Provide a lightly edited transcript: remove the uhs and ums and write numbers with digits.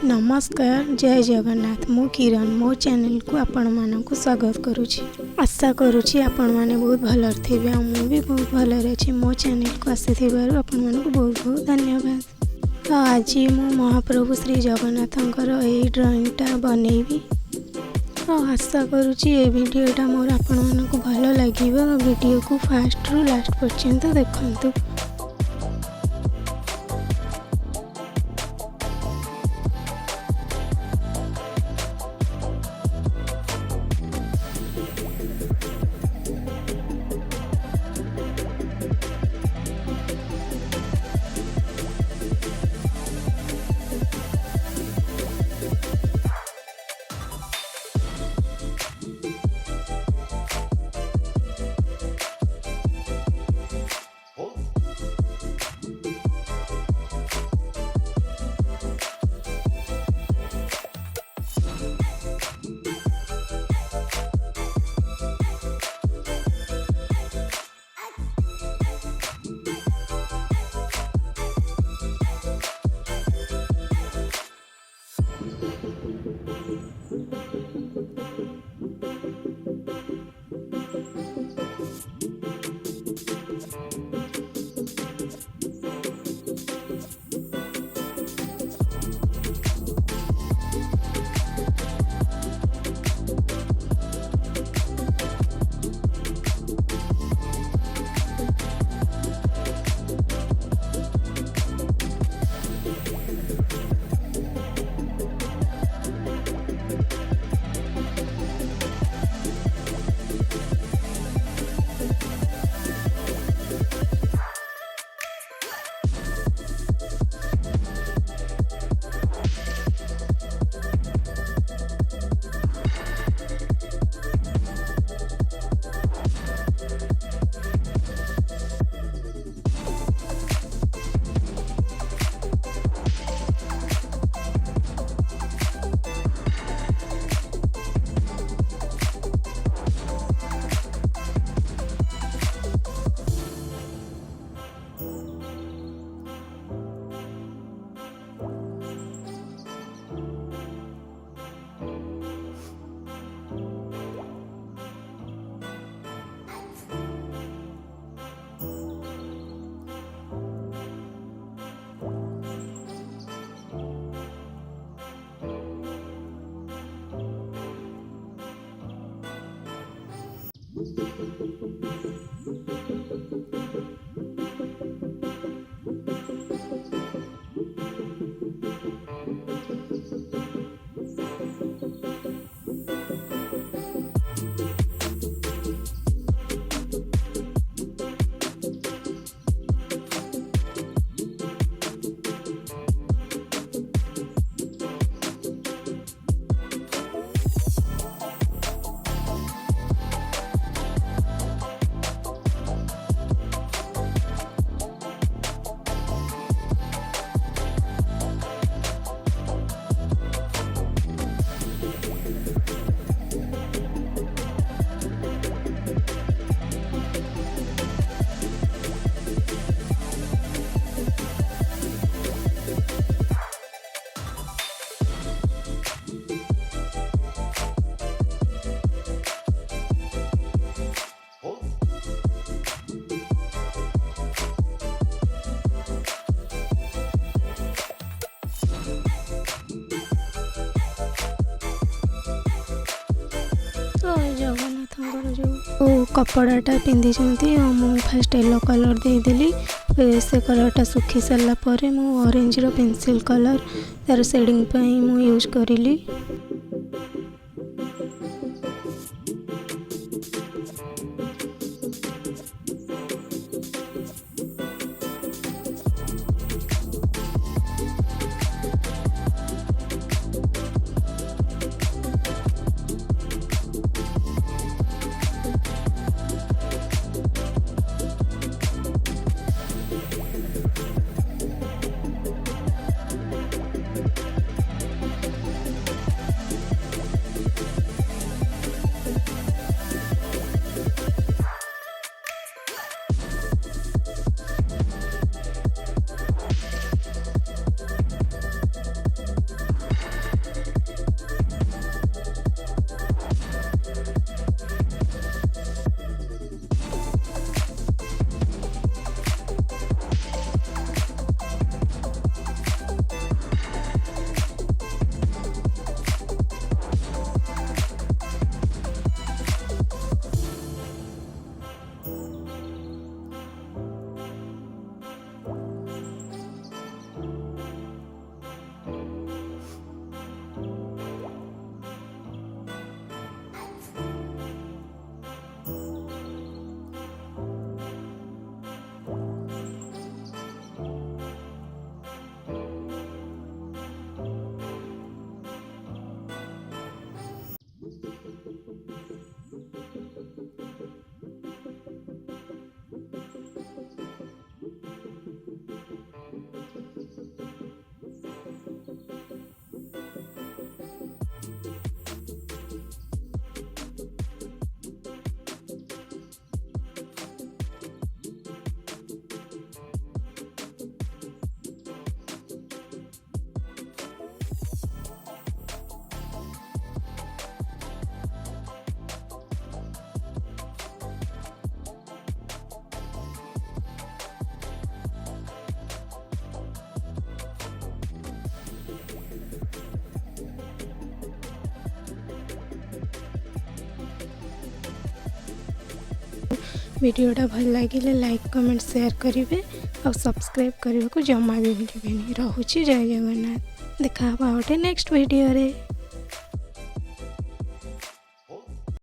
नमस्कार जय जगन्नाथ मु किरण मो चैनल को आपण मानक स्वागत करुछि। आशा करुछि आपण माने बहुत भल थे मु भी बहुत भल अच्छी। मो चैनल को आसीथिबार आपण मानक बहुत बहुत धन्यवाद। तो आज मु महाप्रभु श्री जगन्नाथंकर यही ड्राइंगटा बनैबी। तो आशा करुछि ए वीडियोटा मोर आपण मानक भल लागिबो। वीडियो को फास्ट रु लास्ट पर्यंत देखंतु। जगन्नाथ जो कपड़ाटा पिंधि मुझे फास्ट येलो कलर देदेली। से कलरटा सुखी सारा पर ऑरेंज रो पेंसिल कलर तार शेडिंग मु यूज करी। वीडियोटा भल लगे लाइक कमेंट शेयर करेंगे और सब्सक्राइब करने को जमा भी भूलें। रोचे जय जगन्नाथ। देखा गोटे नेक्स्ट वीडियो रे।